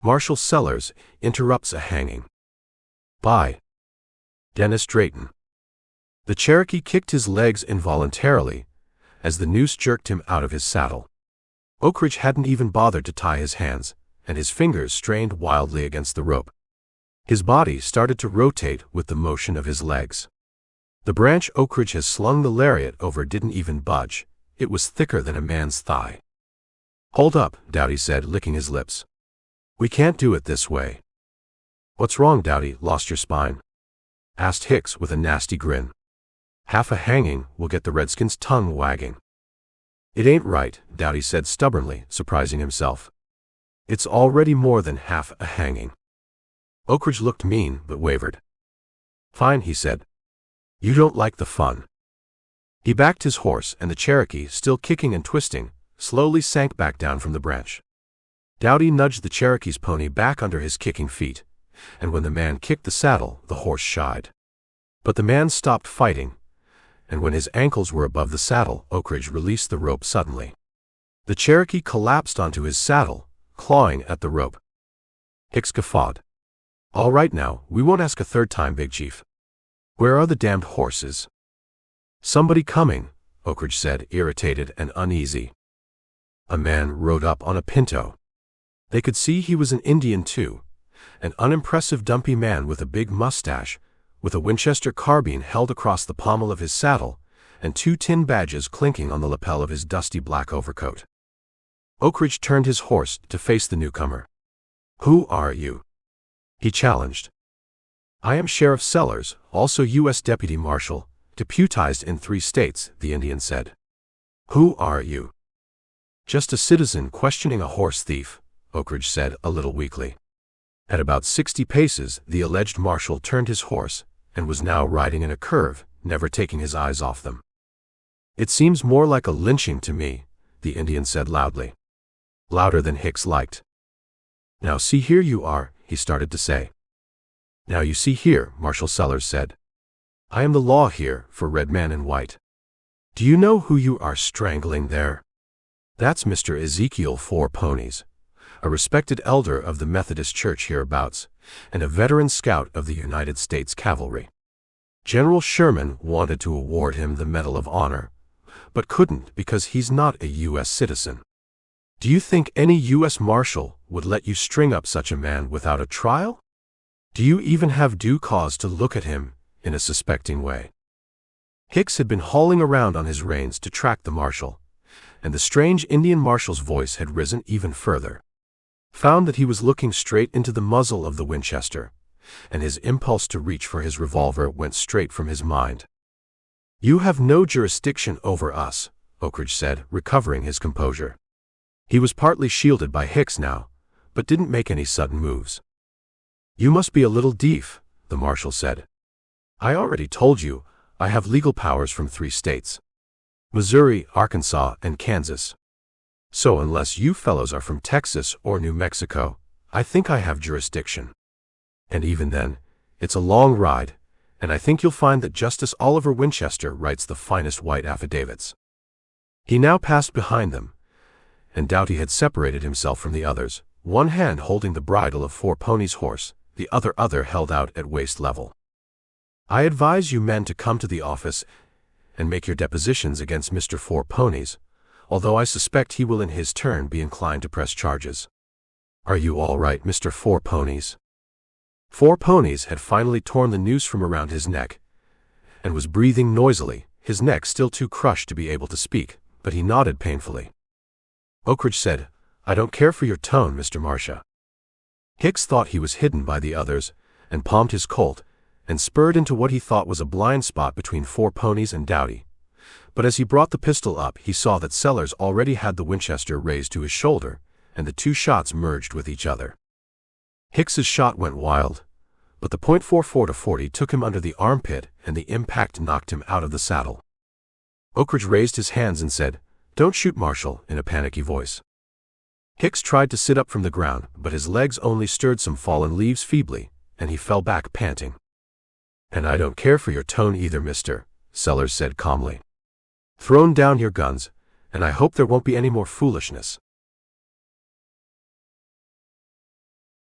Marshal Sellars interrupts a hanging. By Dennis Drayoton. The Cherokee kicked his legs involuntarily as the noose jerked him out of his saddle. Oakridge hadn't even bothered to tie his hands, and his fingers strained wildly against the rope. His body started to rotate with the motion of his legs. The branch Oakridge has slung the lariat over didn't even budge. It was thicker than a man's thigh. "Hold up," Doughty said, licking his lips. "We can't do it this way." "What's wrong, Doughty? Lost your spine?" asked Hicks with a nasty grin. "Half a hanging will get the redskin's tongue wagging." "It ain't right," Doughty said stubbornly, surprising himself. "It's already more than half a hanging." Oakridge looked mean, but wavered. "Fine," he said. "You don't like the fun." He backed his horse, and the Cherokee, still kicking and twisting, slowly sank back down from the branch. Doughty nudged the Cherokee's pony back under his kicking feet, and when the man kicked the saddle, the horse shied. But the man stopped fighting, and when his ankles were above the saddle, Oakridge released the rope suddenly. The Cherokee collapsed onto his saddle, clawing at the rope. Hicks guffawed. "All right now, we won't ask a third time, Big Chief. Where are the damned horses?" "Somebody coming," Oakridge said, irritated and uneasy. A man rode up on a pinto. They could see he was an Indian too, an unimpressive dumpy man with a big mustache, with a Winchester carbine held across the pommel of his saddle, and 2 tin badges clinking on the lapel of his dusty black overcoat. Oakridge turned his horse to face the newcomer. "Who are you?" he challenged. "I am Sheriff Sellars, also U.S. Deputy Marshal, deputized in 3 states, the Indian said. "Who are you?" "Just a citizen questioning a horse thief," Oakridge said a little weakly. At about 60 paces, the alleged marshal turned his horse, and was now riding in a curve, never taking his eyes off them. "It seems more like a lynching to me," the Indian said loudly. Louder than Hicks liked. "Now see here you are," he started to say. "Now you see here," Marshal Sellars said. "I am the law here, for red man and white. Do you know who you are strangling there? That's Mr. Ezekiel 4 Ponies, a respected elder of the Methodist Church hereabouts, and a veteran scout of the United States Cavalry. General Sherman wanted to award him the Medal of Honor, but couldn't because he's not a U.S. citizen. Do you think any U.S. Marshal would let you string up such a man without a trial? Do you even have due cause to look at him in a suspecting way?" Hicks had been hauling around on his reins to track the marshal, and the strange Indian marshal's voice had risen even further. Found that he was looking straight into the muzzle of the Winchester, and his impulse to reach for his revolver went straight from his mind. "You have no jurisdiction over us," Oakridge said, recovering his composure. He was partly shielded by Hicks now, but didn't make any sudden moves. "You must be a little deaf," the marshal said. "I already told you I have legal powers from 3 states. Missouri, Arkansas, and Kansas. So unless you fellows are from Texas or New Mexico, I think I have jurisdiction. And even then, it's a long ride, and I think you'll find that Justice Oliver Winchester writes the finest white affidavits." He now passed behind them, and Doughty had separated himself from the others, one hand holding the bridle of 4 Ponies' horse, the other held out at waist level. "I advise you men to come to the office and make your depositions against Mr. 4 Ponies, although I suspect he will in his turn be inclined to press charges. Are you all right, Mr. 4 Ponies?" 4 Ponies had finally torn the noose from around his neck, and was breathing noisily, his neck still too crushed to be able to speak, but he nodded painfully. Oakridge said, "I don't care for your tone, Mr. Marshal." Hicks thought he was hidden by the others, and palmed his Colt, and spurred into what he thought was a blind spot between 4 Ponies and Doughty. But as he brought the pistol up, he saw that Sellars already had the Winchester raised to his shoulder, and the 2 shots merged with each other. Hicks's shot went wild, but the .44 40 took him under the armpit, and the impact knocked him out of the saddle. Oakridge raised his hands and said, "Don't shoot, Marshal," in a panicky voice. Hicks tried to sit up from the ground, but his legs only stirred some fallen leaves feebly, and he fell back panting. "And I don't care for your tone either, mister," Sellars said calmly. "Thrown down your guns, and I hope there won't be any more foolishness."